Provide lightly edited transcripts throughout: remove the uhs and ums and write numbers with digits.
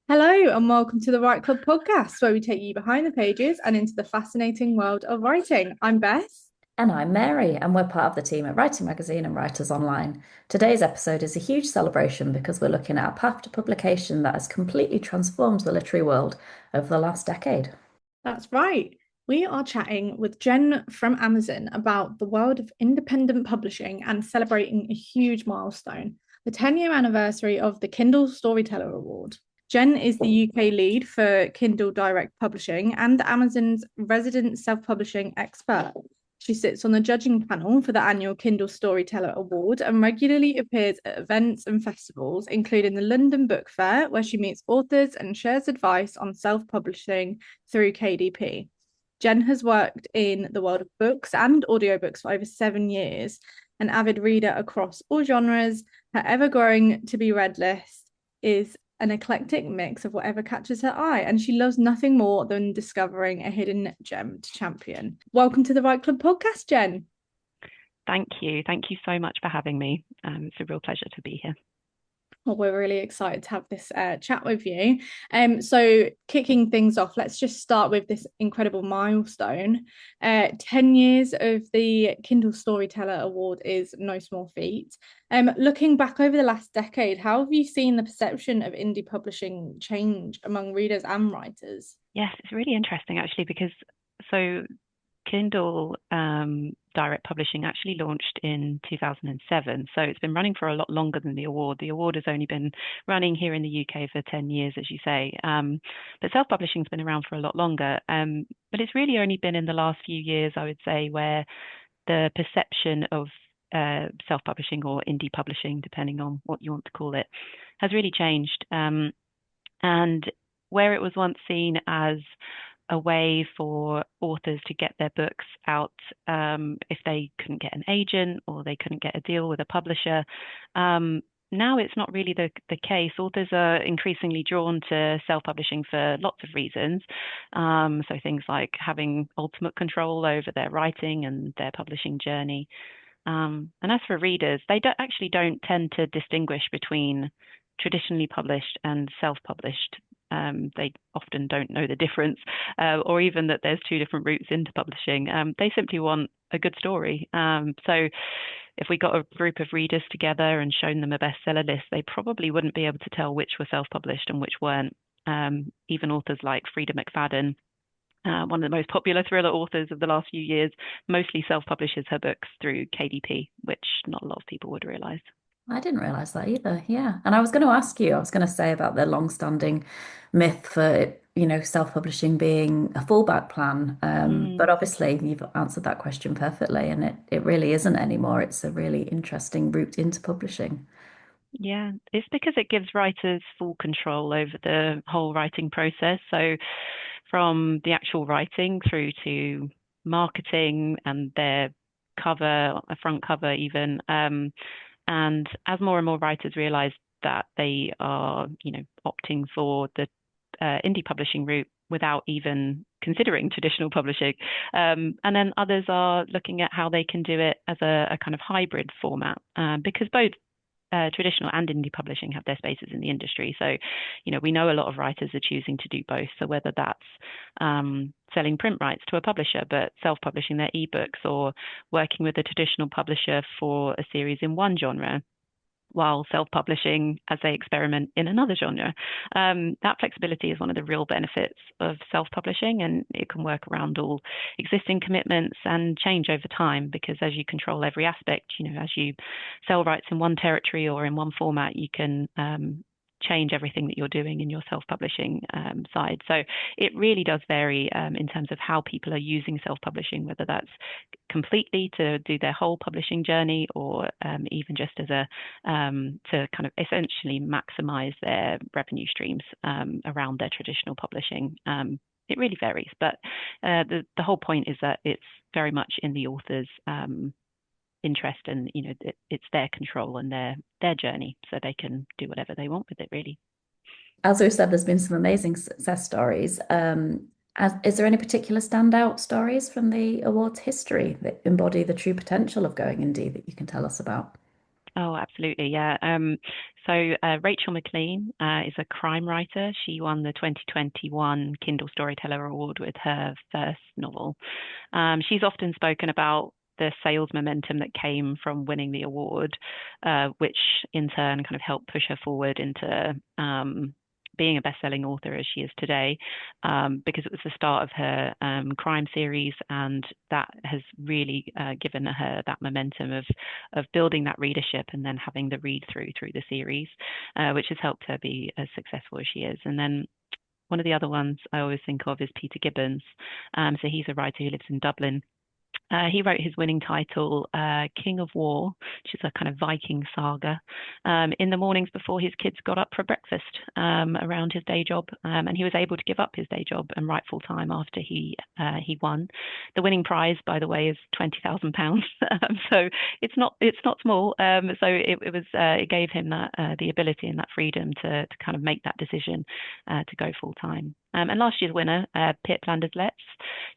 Hello, and welcome to the Write Club podcast, where we take you behind the pages and into the fascinating world of writing. I'm Beth. And I'm Mary, and we're part of the team at Writing Magazine and Writers Online. Today's episode is a huge celebration because we're looking at a path to publication that has completely transformed the literary world over the last decade. That's right. We are chatting with Jen from Amazon about the world of independent publishing and celebrating a huge milestone, the 10-year anniversary of the Kindle Storyteller Award. Jen is the UK lead for Kindle Direct Publishing and Amazon's resident self-publishing expert. She sits on the judging panel for the annual Kindle Storyteller Award and regularly appears at events and festivals, including the London Book Fair, where she meets authors and shares advice on self-publishing through KDP. Jen has worked in the world of books and audiobooks for over 7 years, an avid reader across all genres. Her ever-growing to-be-read list is an eclectic mix of whatever catches her eye, and she loves nothing more than discovering a hidden gem to champion. Welcome to the Write Club podcast, Jen. Thank you. Thank you so much for having me. It's a real pleasure to be here. Well, we're really excited to have this chat with you. So kicking things off, let's just start with this incredible milestone. 10 years of the Kindle Storyteller Award is no small feat. Looking back over the last decade, how have you seen the perception of indie publishing change among readers and writers? Yes, it's really interesting actually because so Kindle Direct Publishing actually launched in 2007. So it's been running for a lot longer than the award. The award has only been running here in the UK for 10 years, as you say. But self-publishing's been around for a lot longer. But it's really only been in the last few years, I would say, where the perception of self-publishing or indie publishing, depending on what you want to call it, has really changed. And where it was once seen as a way for authors to get their books out if they couldn't get an agent or they couldn't get a deal with a publisher. Now it's not really the case. Authors are increasingly drawn to self-publishing for lots of reasons. So things like having ultimate control over their writing and their publishing journey. And as for readers, they don't tend to distinguish between traditionally published and self-published. They often don't know the difference, or even that there's two different routes into publishing. They simply want a good story. So if we got a group of readers together and shown them a bestseller list, they probably wouldn't be able to tell which were self-published and which weren't. Even authors like Frida McFadden, one of the most popular thriller authors of the last few years, mostly self-publishes her books through KDP, which not a lot of people would realize. I didn't realize that either. Yeah. And I was going to ask you, I was going to say about the long-standing myth for, self-publishing being a fallback plan. But Mm. obviously you've answered that question perfectly, and it really isn't anymore. It's a really interesting route into publishing. Yeah, it's because it gives writers full control over the whole writing process. So, from the actual writing through to marketing and their cover, a front cover, even. And as more and more writers realize that they are, opting for the indie publishing route without even considering traditional publishing. And then others are looking at how they can do it as a kind of hybrid format, because both traditional and indie publishing have their spaces in the industry. So, we know a lot of writers are choosing to do both. So whether that's selling print rights to a publisher, but self-publishing their ebooks, or working with a traditional publisher for a series in one genre, while self-publishing as they experiment in another genre. That flexibility is one of the real benefits of self-publishing, and it can work around all existing commitments and change over time, because as you control every aspect, as you sell rights in one territory or in one format, you can change everything that you're doing in your self-publishing side. So it really does vary in terms of how people are using self-publishing, whether that's completely to do their whole publishing journey, or even just as a to kind of essentially maximize their revenue streams around their traditional publishing. It really varies, but the whole point is that it's very much in the author's interest, and it's their control and their journey, so they can do whatever they want with it, really. As we said, there's been some amazing success stories. Is there any particular standout stories from the awards history that embody the true potential of going indie that you can tell us about? Oh, absolutely. Yeah. So Rachel McLean is a crime writer. She won the 2021 Kindle Storyteller Award with her first novel. She's often spoken about the sales momentum that came from winning the award, which in turn kind of helped push her forward into being a best-selling author as she is today, because it was the start of her crime series, and that has really given her that momentum of building that readership and then having the read through the series, which has helped her be as successful as she is. And then one of the other ones I always think of is Peter Gibbons. So he's a writer who lives in Dublin. He wrote his winning title, King of War, which is a kind of Viking saga, in the mornings before his kids got up for breakfast around his day job. And he was able to give up his day job and write full time after he won. The winning prize, by the way, is £20,000. So it's not small. So it gave him that the ability and that freedom to kind of make that decision to go full time. And last year's winner, Pip Landers-Letts,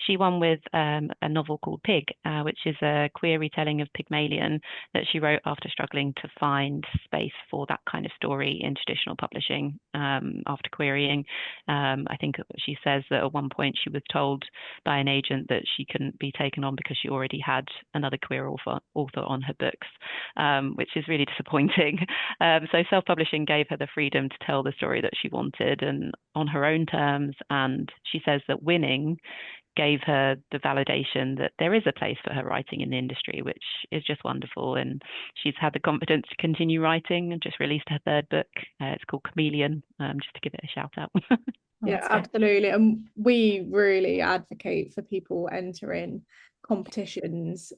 she won with a novel called Pig, which is a queer retelling of Pygmalion that she wrote after struggling to find space for that kind of story in traditional publishing after querying. I think she says that at one point she was told by an agent that she couldn't be taken on because she already had another queer author on her books, which is really disappointing. So self-publishing gave her the freedom to tell the story that she wanted and on her own terms. And she says that winning gave her the validation that there is a place for her writing in the industry, which is just wonderful. And she's had the confidence to continue writing and just released her third book. It's called Chameleon, just to give it a shout out. Yeah, absolutely. And we really advocate for people entering competitions.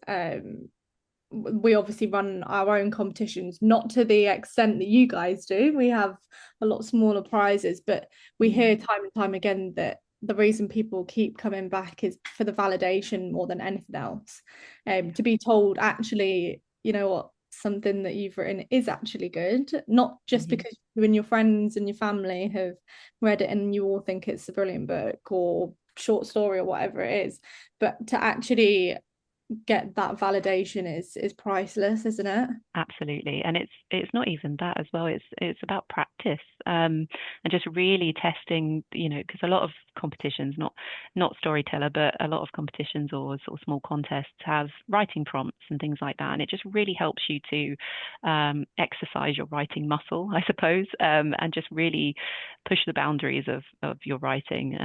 We obviously run our own competitions, not to the extent that you guys do. We have a lot smaller prizes, but we hear time and time again that the reason people keep coming back is for the validation more than anything else. To be told, actually, you know what, something that you've written is actually good, not just because you and your friends and your family have read it and you all think it's a brilliant book or short story or whatever it is, but to actually get that validation is priceless, isn't it? Absolutely. And it's not even that as well. It's about practice, and just really testing, because a lot of competitions, not Storyteller, but a lot of competitions or sort of small contests have writing prompts and things like that. And it just really helps you to exercise your writing muscle, I suppose, and just really push the boundaries of your writing.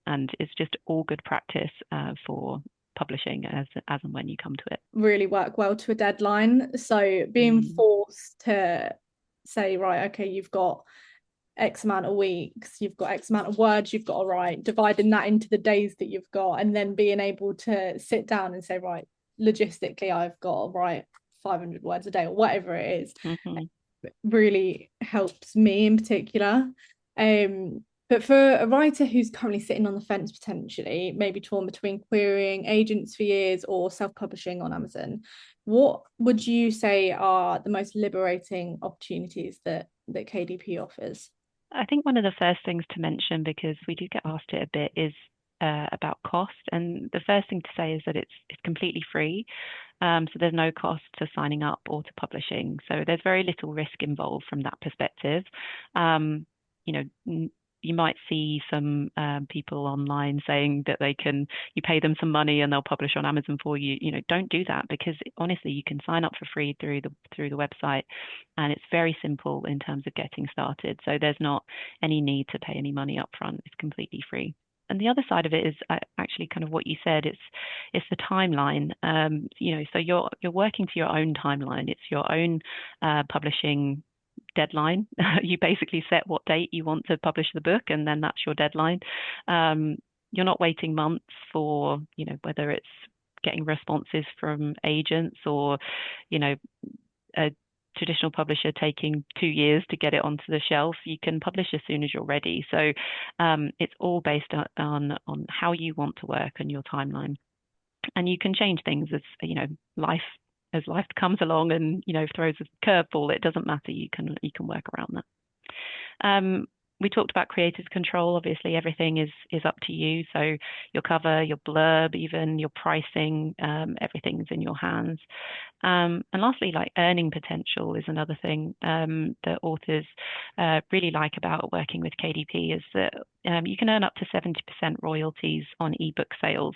And it's just all good practice for publishing as and when you come to it. Really work well to a deadline. So being forced to say, right, okay, you've got X amount of weeks, you've got X amount of words you've got to write, dividing that into the days that you've got, and then being able to sit down and say, right, logistically, I've got to write 500 words a day or whatever it is, really helps me in particular. But for a writer who's currently sitting on the fence, potentially, maybe torn between querying agents for years or self-publishing on Amazon, what would you say are the most liberating opportunities that KDP offers? I think one of the first things to mention, because we do get asked it a bit, is about cost. And the first thing to say is that it's completely free. So there's no cost to signing up or to publishing. So there's very little risk involved from that perspective. You might see some people online saying that you pay them some money and they'll publish on Amazon for you. Don't do that, because honestly, you can sign up for free through the website, and it's very simple in terms of getting started. So there's not any need to pay any money up front. It's completely free. And the other side of it is actually kind of what you said. It's the timeline. So you're working to your own timeline. It's your own publishing deadline. You basically set what date you want to publish the book, and then that's your deadline. You're not waiting months for, whether it's getting responses from agents or, a traditional publisher taking 2 years to get it onto the shelf. You can publish as soon as you're ready. So it's all based on how you want to work and your timeline. And you can change things as life comes along and throws a curveball. It doesn't matter. You can work around that. we talked about creative control. Obviously, everything is up to you. So your cover, your blurb, even your pricing, everything's in your hands. And lastly, like earning potential is another thing that authors really like about working with KDP is that you can earn up to 70% royalties on ebook sales,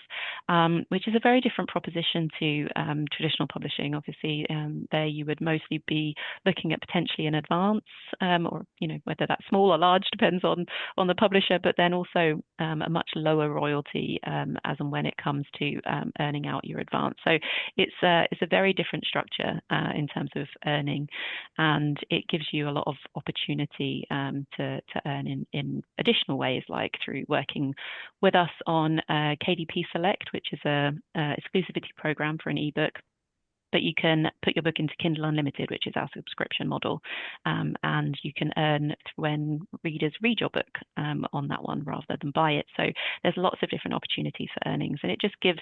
which is a very different proposition to traditional publishing. Obviously, there you would mostly be looking at potentially an advance, or whether that's small or large depends on the publisher, but then also a much lower royalty as and when it comes to earning out your advance. So it's a very different structure in terms of earning, and it gives you a lot of opportunity to earn in additional ways, like through working with us on KDP Select, which is a exclusivity program for an ebook. But you can put your book into Kindle Unlimited, which is our subscription model, and you can earn when readers read your book on that one rather than buy it. So there's lots of different opportunities for earnings, and it just gives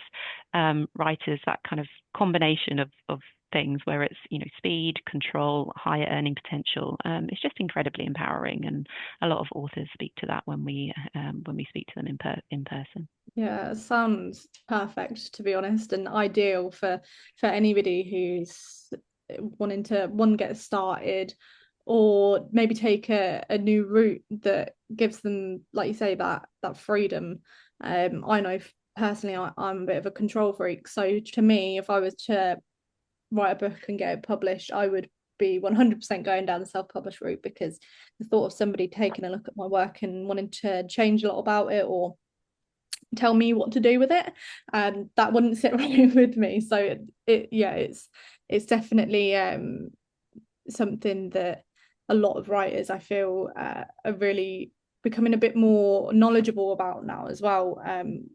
writers that kind of combination of things where it's speed, control, higher earning potential. It's just incredibly empowering, and a lot of authors speak to that when we speak to them in person. Yeah, sounds perfect, to be honest, and ideal for anybody who's wanting to get started, or maybe take a new route that gives them, like you say, that freedom. I know personally I'm a bit of a control freak, so to me, if I was to write a book and get it published, I would be 100% going down the self-published route, because the thought of somebody taking a look at my work and wanting to change a lot about it or tell me what to do with it, that wouldn't sit right with me. So it's definitely something that a lot of writers, I feel, are really becoming a bit more knowledgeable about now as well,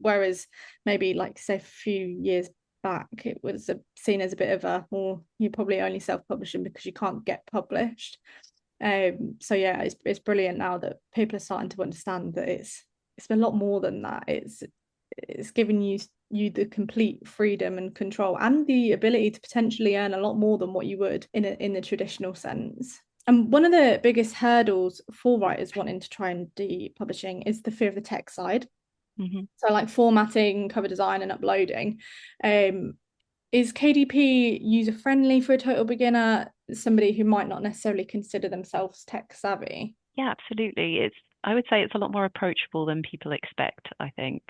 whereas maybe, like, say, a few years back it was seen as a bit of well, you're probably only self-publishing because you can't get published. So yeah, it's brilliant now that people are starting to understand that it's a lot more than that. It's giving you the complete freedom and control and the ability to potentially earn a lot more than what you would in the traditional sense. And one of the biggest hurdles for writers wanting to try and do publishing is the fear of the tech side. Mm-hmm. So like formatting, cover design, and uploading. Is KDP user friendly for a total beginner, somebody who might not necessarily consider themselves tech savvy? Yeah, absolutely. I would say it's a lot more approachable than people expect, I think.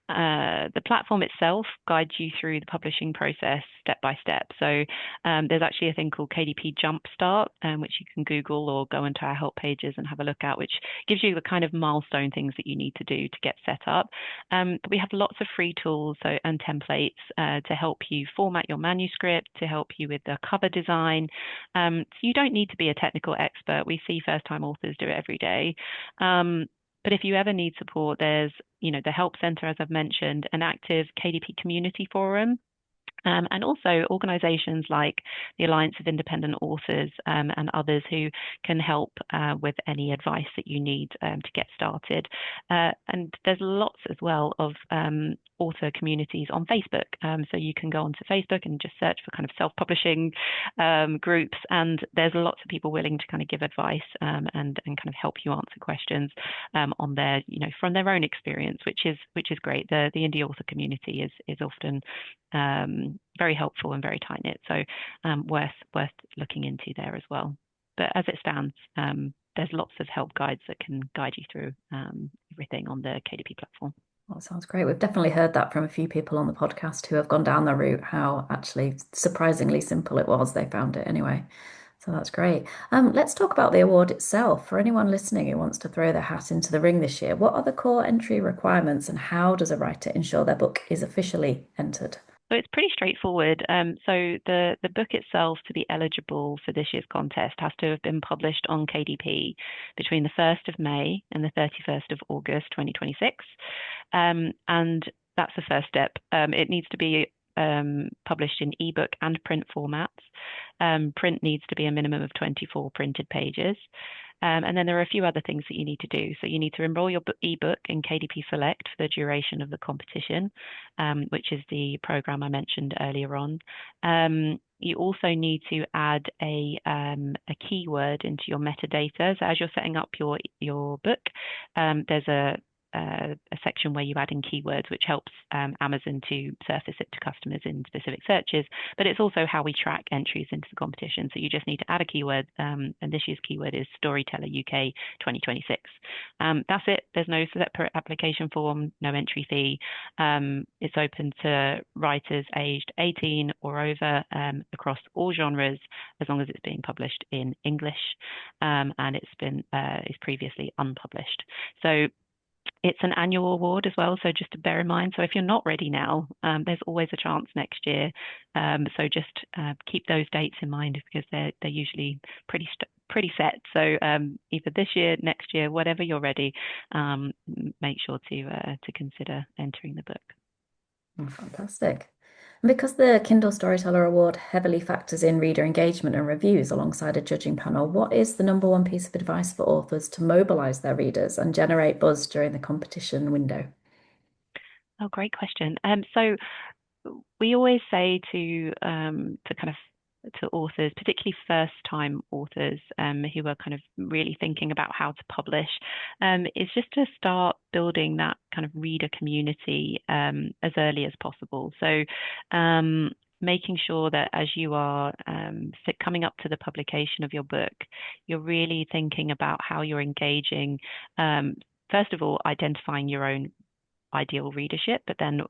The platform itself guides you through the publishing process step by step. So there's actually a thing called KDP Jumpstart, which you can Google or go into our help pages and have a look at, which gives you the kind of milestone things that you need to do to get set up. But we have lots of free tools and templates to help you format your manuscript, to help you with the cover design. So you don't need to be a technical expert. We see first-time authors do it every day. But if you ever need support, there's, the Help Centre, as I've mentioned, an active KDP community forum, and also organisations like the Alliance of Independent Authors and others who can help with any advice that you need to get started. And there's lots as well of author communities on Facebook. So you can go onto Facebook and just search for kind of self-publishing groups, and there's lots of people willing to kind of give advice and kind of help you answer questions on their, from their own experience, which is great. The indie author community is often very helpful and very tight knit, so worth looking into there as well. But as it stands, there's lots of help guides that can guide you through everything on the KDP platform. Well, that sounds great. We've definitely heard that from a few people on the podcast who have gone down the route, how actually surprisingly simple it was. They found it anyway. So that's great. Let's talk about the award itself. For anyone listening who wants to throw their hat into the ring this year, what are the core entry requirements and how does a writer ensure their book is officially entered? So it's pretty straightforward. So the book itself, to be eligible for this year's contest, has to have been published on KDP between the 1st of May and the 31st of August 2026. And that's the first step. It needs to be published in ebook and print formats. Print needs to be a minimum of 24 printed pages. And then there are a few other things that you need to do. So you need to enroll your ebook in KDP Select for the duration of the competition, which is the program I mentioned earlier on. You also need to add a keyword into your metadata. So as you're setting up your book, there's a section where you add in keywords, which helps Amazon to surface it to customers in specific searches. But it's also how we track entries into the competition. So you just need to add a keyword, and this year's keyword is Storyteller UK 2026. That's it. There's no separate application form, no entry fee. It's open to writers aged 18 or over across all genres, as long as it's being published in English, and is previously unpublished. So it's an annual award as well, so just to bear in mind. So if you're not ready now, there's always a chance next year. So just keep those dates in mind, because they're usually pretty set. So either this year, next year, whatever you're ready, make sure to consider entering the book. Oh, fantastic. And because the Kindle Storyteller Award heavily factors in reader engagement and reviews alongside a judging panel, what is the number one piece of advice for authors to mobilize their readers and generate buzz during the competition window? Oh, great question. So we always say to authors, particularly first-time authors who are kind of really thinking about how to publish, is just to start building that kind of reader community as early as possible. So making sure that as you are coming up to the publication of your book, you're really thinking about how you're engaging, first of all, identifying your own ideal readership, but then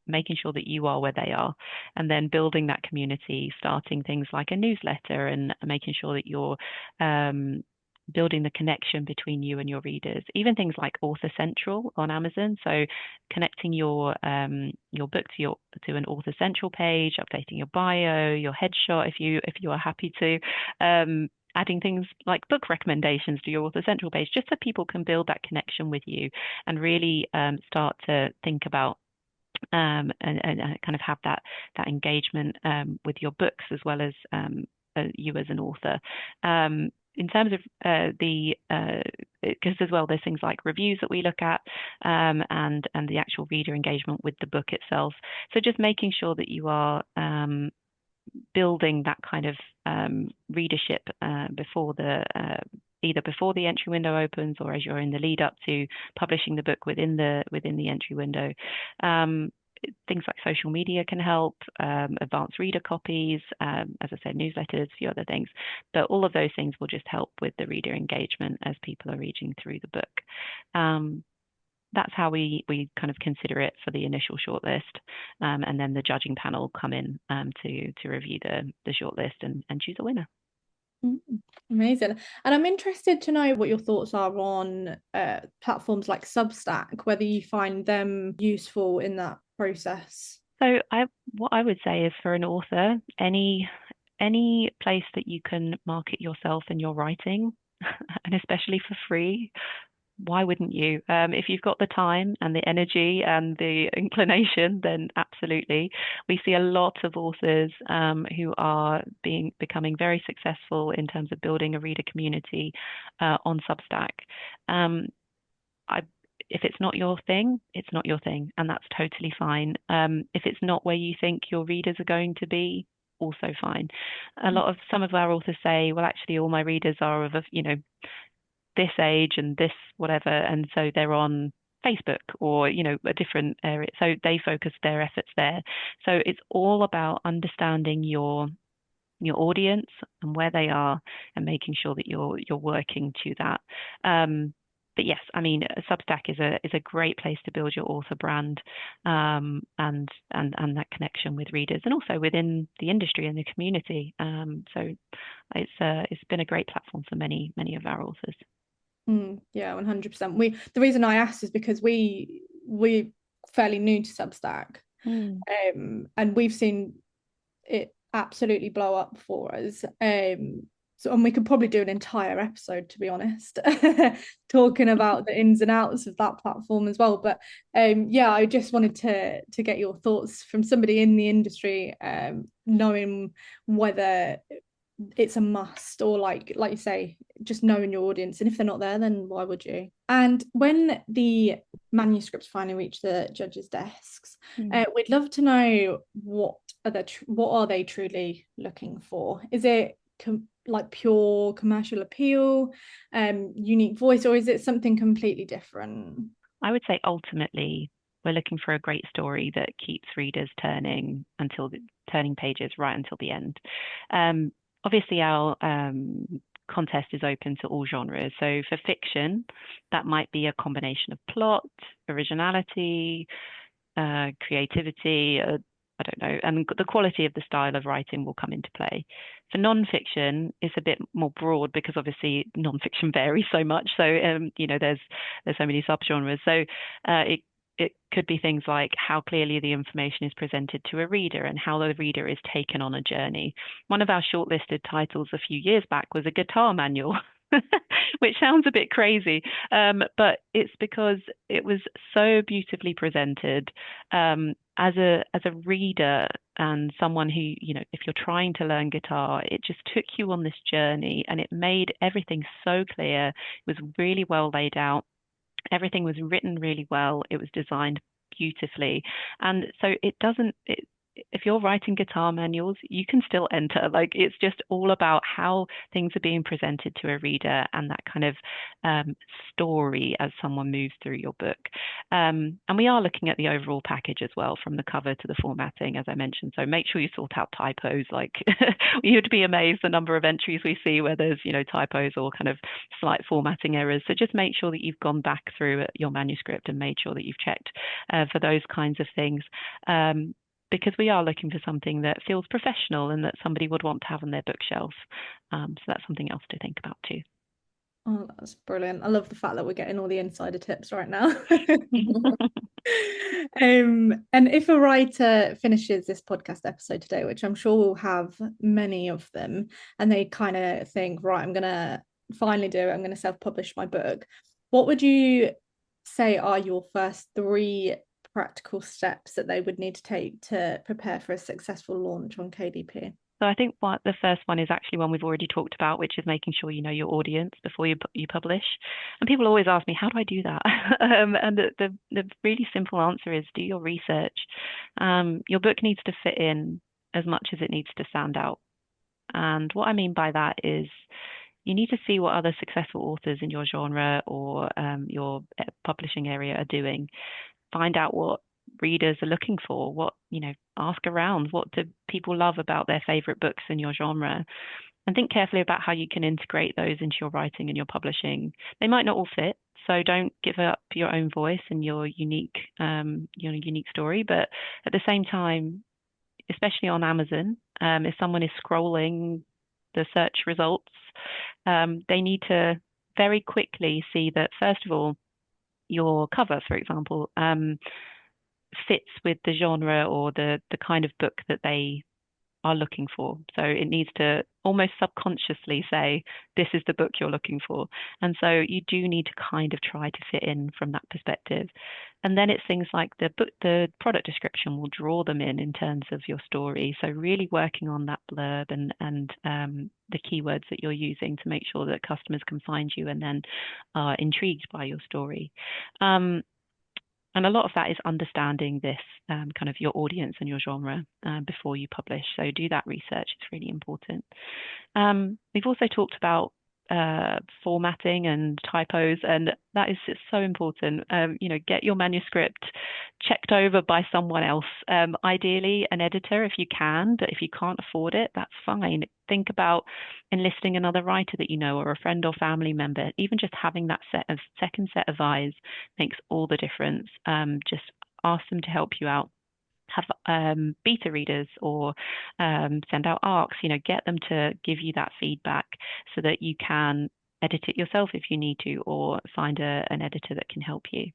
making sure that you are where they are, and then building that community, starting things like a newsletter, and making sure that you're building the connection between you and your readers. Even things like Author Central on Amazon, so connecting your book to an Author Central page, updating your bio, your headshot if you are happy to. Adding things like book recommendations to your Author Central page, just so people can build that connection with you and really start to think about and kind of have that engagement with your books, as well as you as an author. In terms of because as well, there's things like reviews that we look at, and the actual reader engagement with the book itself. So just making sure that you are building that kind of readership before either before the entry window opens, or as you're in the lead up to publishing the book within the entry window. Things like social media can help, advanced reader copies, as I said, newsletters, a few other things. But all of those things will just help with the reader engagement as people are reading through the book. That's how we kind of consider it for the initial shortlist, and then the judging panel come in to review the shortlist and choose a winner. Amazing. And I'm interested to know what your thoughts are on platforms like Substack, whether you find them useful in that process. So what I would say is, for an author, any place that you can market yourself and your writing, and especially for free, why wouldn't you? If you've got the time and the energy and the inclination, then absolutely. We see a lot of authors who are becoming very successful in terms of building a reader community on Substack. If it's not your thing, it's not your thing, and that's totally fine. If it's not where you think your readers are going to be, also fine. Some of our authors say, well, actually, all my readers are of this age and this whatever, and so they're on Facebook or a different area, so they focus their efforts there. So it's all about understanding your audience and where they are, and making sure that you're working to that. But yes, I mean, Substack is a great place to build your author brand, and that connection with readers, and also within the industry and the community. So it's been a great platform for many of our authors. Yeah, 100%. The reason I asked is because we're fairly new to Substack, and we've seen it absolutely blow up for us. And we could probably do an entire episode, to be honest, talking about the ins and outs of that platform as well. But yeah, I just wanted to get your thoughts from somebody in the industry, knowing whether it's a must, or like you say, just knowing your audience, and if they're not there, then why would you? And when the manuscripts finally reach the judges' desks, we'd love to know what what are they truly looking for? Is it like pure commercial appeal, unique voice, or is it something completely different? I would say ultimately we're looking for a great story that keeps readers turning pages right until the end. Obviously, our contest is open to all genres. So for fiction, that might be a combination of plot, originality, creativity, I don't know, and the quality of the style of writing will come into play. For non-fiction, it's a bit more broad because obviously non-fiction varies so much. So there's so many subgenres. So it could be things like how clearly the information is presented to a reader and how the reader is taken on a journey. One of our shortlisted titles a few years back was a guitar manual. Which sounds a bit crazy, but it's because it was so beautifully presented. As a reader and someone who, if you're trying to learn guitar, it just took you on this journey and it made everything so clear. It was really well laid out. Everything was written really well. It was designed beautifully. And so if you're writing guitar manuals, you can still enter. Like, it's just all about how things are being presented to a reader and that kind of story as someone moves through your book. And we are looking at the overall package as well, from the cover to the formatting, as I mentioned. So make sure you sort out typos. Like, you'd be amazed the number of entries we see where there's, typos or kind of slight formatting errors. So just make sure that you've gone back through your manuscript and made sure that you've checked for those kinds of things. Because we are looking for something that feels professional and that somebody would want to have on their bookshelf. So that's something else to think about too. Oh, that's brilliant. I love the fact that we're getting all the insider tips right now. And if a writer finishes this podcast episode today, which I'm sure we'll have many of them, and they kind of think, right, I'm going to finally do it, I'm going to self-publish my book, what would you say are your first 3 practical steps that they would need to take to prepare for a successful launch on KDP? So I think the first one is actually one we've already talked about, which is making sure you know your audience before you publish. And people always ask me, how do I do that? And the really simple answer is do your research. Your book needs to fit in as much as it needs to stand out. And what I mean by that is you need to see what other successful authors in your genre or your publishing area are doing. Find out what readers are looking for, ask around, what do people love about their favorite books in your genre, and think carefully about how you can integrate those into your writing and your publishing. They might not all fit, so don't give up your own voice and your unique story. But at the same time, especially on Amazon, if someone is scrolling the search results, they need to very quickly see that, first of all, your cover, for example, fits with the genre or the kind of book that they are looking for. So it needs to almost subconsciously say, this is the book you're looking for. And so you do need to kind of try to fit in from that perspective. And then it's things like the product description will draw them in terms of your story. So really working on that blurb and the keywords that you're using to make sure that customers can find you and then are intrigued by your story. And a lot of that is understanding this kind of your audience and your genre before you publish. So do that research. It's really important. We've also talked about formatting and typos, and that is just so important. Get your manuscript checked over by someone else, ideally an editor if you can, but if you can't afford it, that's fine. Think about enlisting another writer that you know, or a friend or family member. Even just having that second set of eyes makes all the difference. Just ask them to help you out. Have beta readers or send out ARCs, get them to give you that feedback so that you can edit it yourself if you need to, or find an editor that can help you.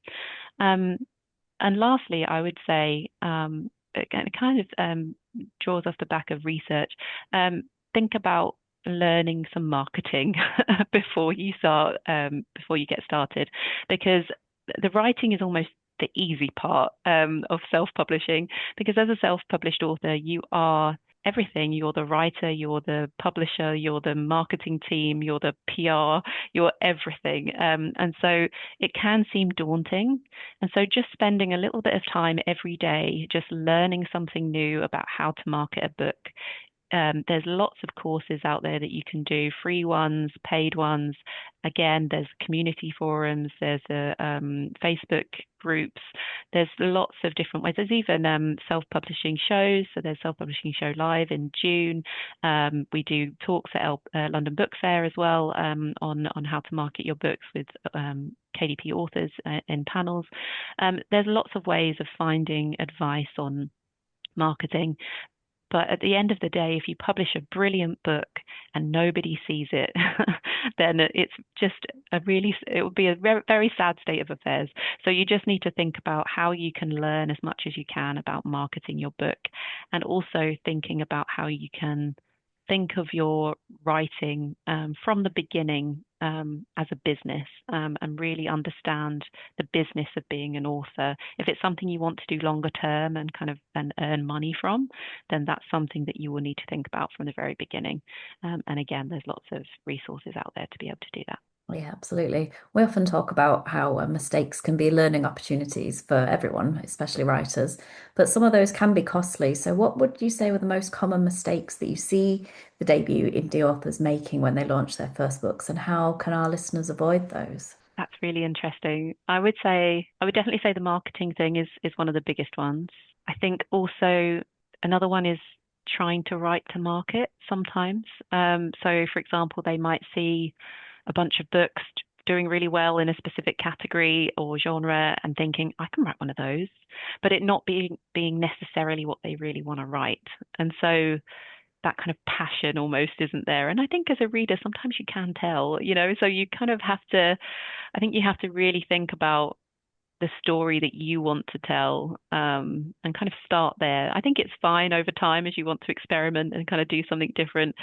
And lastly, I would say, it kind of draws off the back of research, think about learning some marketing before you get started, because the writing is almost the easy part of self-publishing, because as a self-published author, you are everything. You're the writer, you're the publisher, you're the marketing team, you're the PR, you're everything. And so it can seem daunting. And so just spending a little bit of time every day, just learning something new about how to market a book. There's lots of courses out there that you can do, free ones, paid ones. Again, there's community forums, there's Facebook groups, there's lots of different ways. There's even self-publishing shows. So there's Self-Publishing Show Live in June. We do talks at London Book Fair as well on how to market your books with KDP authors in panels. There's lots of ways of finding advice on marketing. But at the end of the day, if you publish a brilliant book and nobody sees it, then it's just it would be a very, very sad state of affairs. So you just need to think about how you can learn as much as you can about marketing your book, and also thinking about how you can think of your writing from the beginning as a business, and really understand the business of being an author. If it's something you want to do longer term and earn money from, then that's something that you will need to think about from the very beginning. And again, there's lots of resources out there to be able to do that. Yeah, absolutely. We often talk about how mistakes can be learning opportunities for everyone, especially writers, but some of those can be costly. So what would you say were the most common mistakes that you see the debut indie authors making when they launch their first books, and how can our listeners avoid those? That's really interesting. I would definitely say the marketing thing is one of the biggest ones. I think also another one is trying to write to market sometimes. So for example, they might see a bunch of books doing really well in a specific category or genre and thinking, I can write one of those, but it not being necessarily what they really want to write. And so that kind of passion almost isn't there. And I think as a reader, sometimes you can tell, so you kind of have to, I think you have to really think about the story that you want to tell, and kind of start there. I think it's fine over time as you want to experiment and kind of do something different.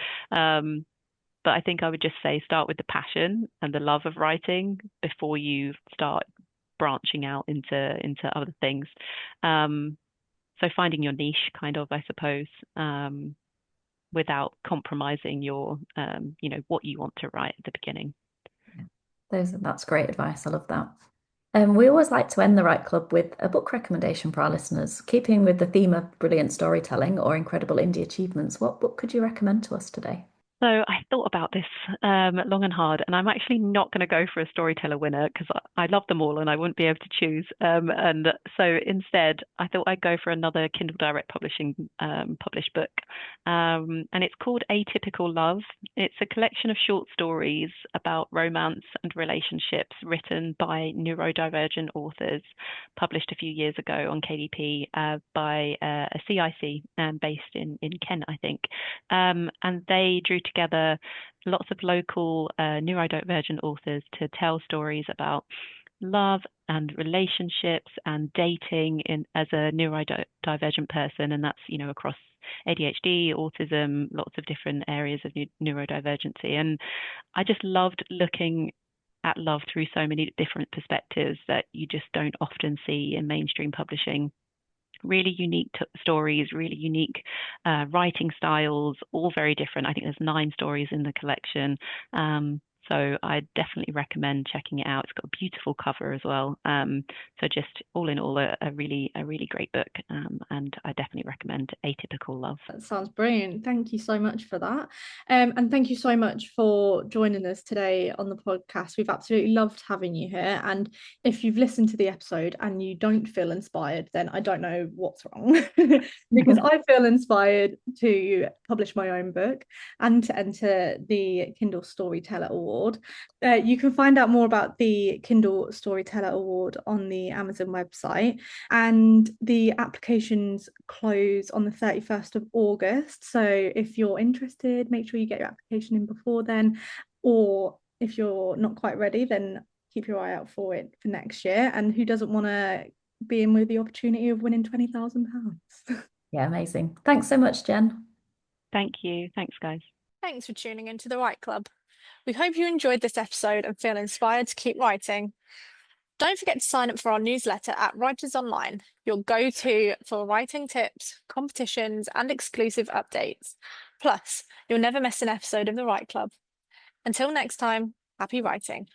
But I think I would just say start with the passion and the love of writing before you start branching out into other things. So finding your niche, kind of, I suppose, without compromising your, what you want to write at the beginning. That's great advice. I love that. We always like to end the Write Club with a book recommendation for our listeners. Keeping with the theme of brilliant storytelling or incredible indie achievements, what book could you recommend to us today? So I thought about this long and hard, and I'm actually not going to go for a storyteller winner because I love them all and I wouldn't be able to choose. And so instead, I thought I'd go for another Kindle Direct Publishing published book. And it's called Atypical Love. It's a collection of short stories about romance and relationships written by neurodivergent authors, published a few years ago on KDP by a CIC based in Kent, I think. And they drew together lots of local neurodivergent authors to tell stories about love and relationships and dating as a neurodivergent person, and that's across ADHD, autism, lots of different areas of neurodivergency. And I just loved looking at love through so many different perspectives that you just don't often see in mainstream publishing. Really unique stories, really unique writing styles, all very different. I think there's 9 stories in the collection. So I definitely recommend checking it out. It's got a beautiful cover as well. So just all in all, a really great book. And I definitely recommend Atypical Love. That sounds brilliant. Thank you so much for that. And thank you so much for joining us today on the podcast. We've absolutely loved having you here. And if you've listened to the episode and you don't feel inspired, then I don't know what's wrong. Because I feel inspired to publish my own book and to enter the Kindle Storyteller Award. You can find out more about the Kindle Storyteller Award on the Amazon website, and the applications close on the 31st of August. So if you're interested, make sure you get your application in before then, or if you're not quite ready, then keep your eye out for it for next year. And who doesn't want to be in with the opportunity of winning £20,000? Yeah, amazing. Thanks so much, Jen. Thank you. Thanks, guys. Thanks for tuning into the Write Club. We hope you enjoyed this episode and feel inspired to keep writing. Don't forget to sign up for our newsletter at Writers Online, your go-to for writing tips, competitions, and exclusive updates. Plus, you'll never miss an episode of the Write Club. Until next time, happy writing.